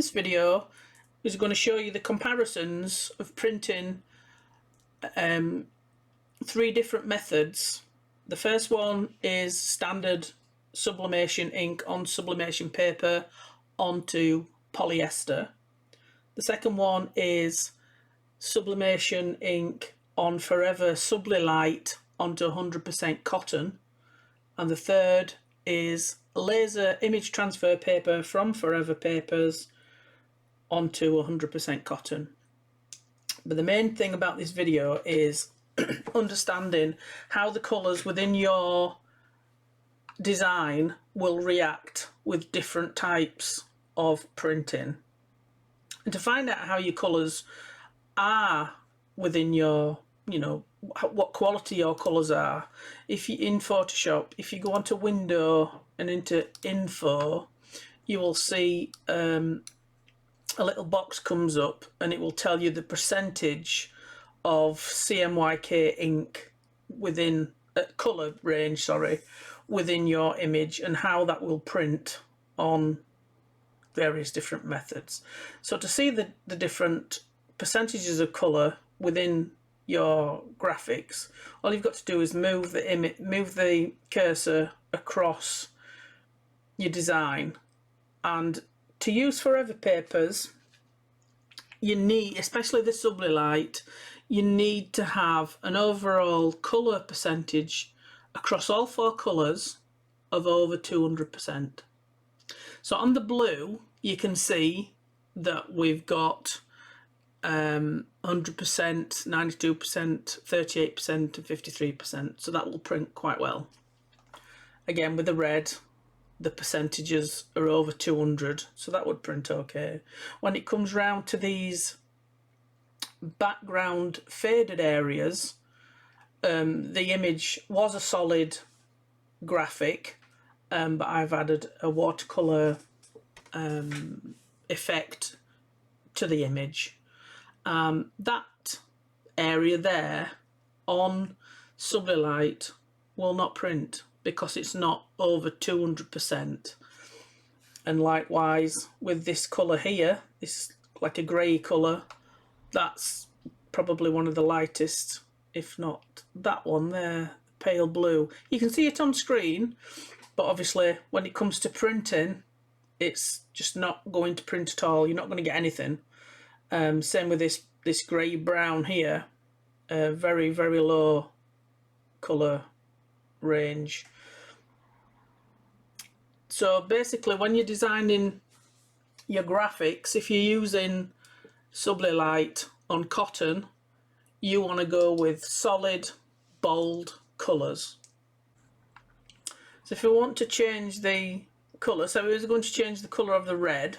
This video is going to show you the comparisons of printing three different methods. The first one is standard sublimation ink on sublimation paper onto polyester. The second one is sublimation ink on Forever Subli-Light onto 100% cotton. And the third is laser image transfer paper from Forever Papers onto 100% cotton. But the main thing about this video is understanding how the colours within your design will react with different types of printing. And to find out how your colours are within your, what quality your colours are, if you in Photoshop, if you go onto Window and into Info, you will see a little box comes up and it will tell you the percentage of CMYK ink within colour range, within your image, and how that will print on various different methods. So to see the different percentages of colour within your graphics, all you've got to do is move the cursor across your design. And to use Forever Papers, you need, especially the Subli-Light, you need to have an overall colour percentage across all four colours of over 200%. So on the blue, you can see that we've got 100%, 92%, 38% and 53%. So that will print quite well. Again, with the red, the percentages are over 200, so that would print okay. When it comes round to these background faded areas, the image was a solid graphic, but I've added a watercolour effect to the image. That area there on Subli-Light will not print because it's not over 200%. And likewise with this colour here, this like a grey colour, that's probably one of the lightest, if not that one there, pale blue. You can see it on screen, but obviously when it comes to printing, it's just not going to print at all. You're not going to get anything. Same with this grey brown here, very, very low colour range. So basically when you're designing your graphics, if you're using Subli-Light on cotton, you want to go with solid, bold colours. So if we want to change the colour, so we're going to change the colour of the red,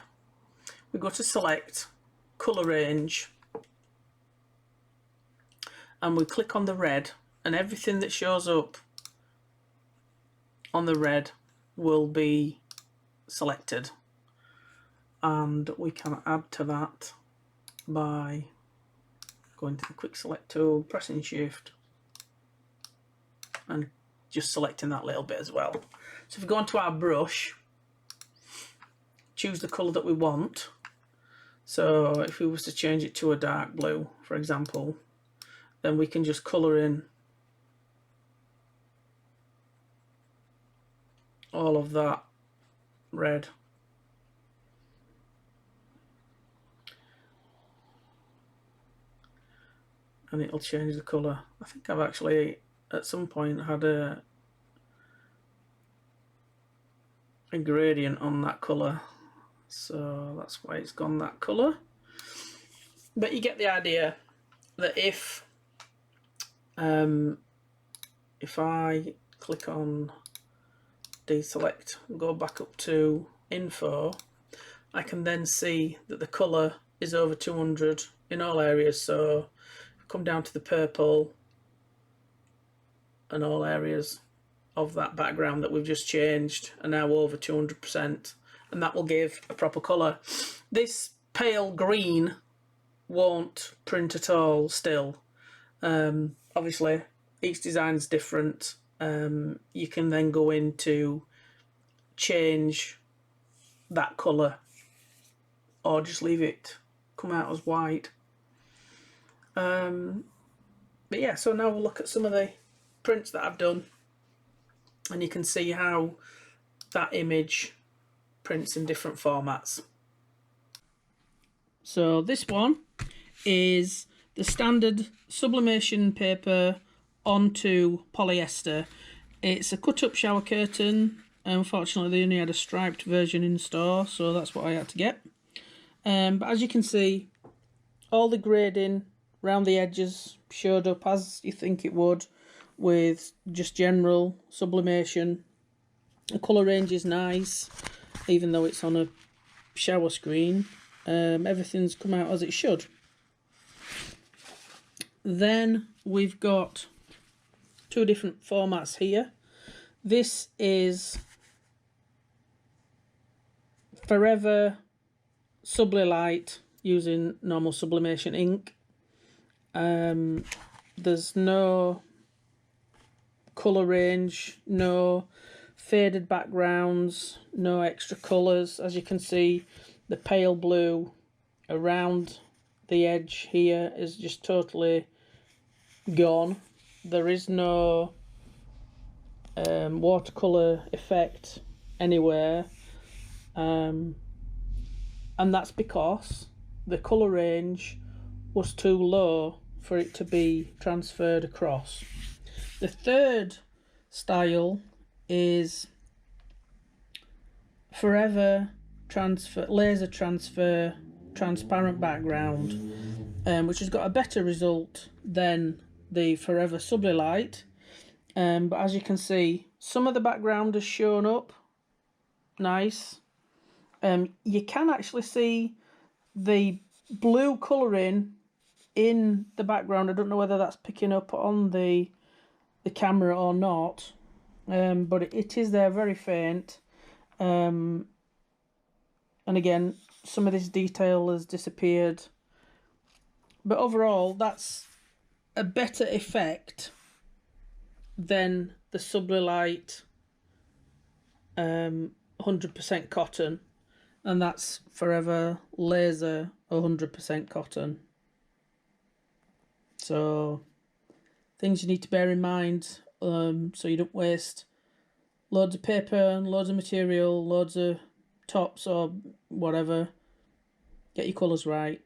we go to select colour range and we click on the red, and everything that shows up on the red will be selected, and we can add to that by going to the quick select tool, pressing shift and just selecting that little bit as well. So if we go onto our brush, choose the colour that we want. So if we was to change it to a dark blue, for example, then we can just colour in all of that red. And it'll change the colour. I think I've actually at some point had a gradient on that colour, so that's why it's gone that colour. But you get the idea that if I click on deselect and go back up to info, I can then see that the colour is over 200 in all areas. So come down to the purple and all areas of that background that we've just changed are now over 200%, and that will give a proper colour. This pale green won't print at all still. Obviously each design is different. You can then go in to change that colour or just leave it come out as white. But yeah, so now we'll look at some of the prints that I've done, and you can see how that image prints in different formats. So this one is the standard sublimation paper onto polyester. It's a cut-up shower curtain. Unfortunately, they only had a striped version in store, so that's what I had to get. But as you can see, all the grading around the edges showed up as you think it would, with just general sublimation. The colour range is nice, even though it's on a shower screen. Everything's come out as it should. Then we've got two different formats here. This is Forever Subli-Light using normal sublimation ink. There's no colour range, no faded backgrounds, no extra colours. As you can see, the pale blue around the edge here is just totally gone. There is no watercolour effect anywhere, and that's because the colour range was too low for it to be transferred across. The third style is Forever Laser Transfer Transparent Background, which has got a better result than the Forever Subli-Light. But as you can see, some of the background has shown up nice. You can actually see the blue colouring in the background. I don't know whether that's picking up on the camera or not, but it is there, very faint. And again, some of this detail has disappeared, but overall that's a better effect than the Subli-Light 100% cotton, and that's Forever Laser 100% cotton. So things you need to bear in mind, so you don't waste loads of paper and loads of material, loads of tops or whatever. Get your colours right.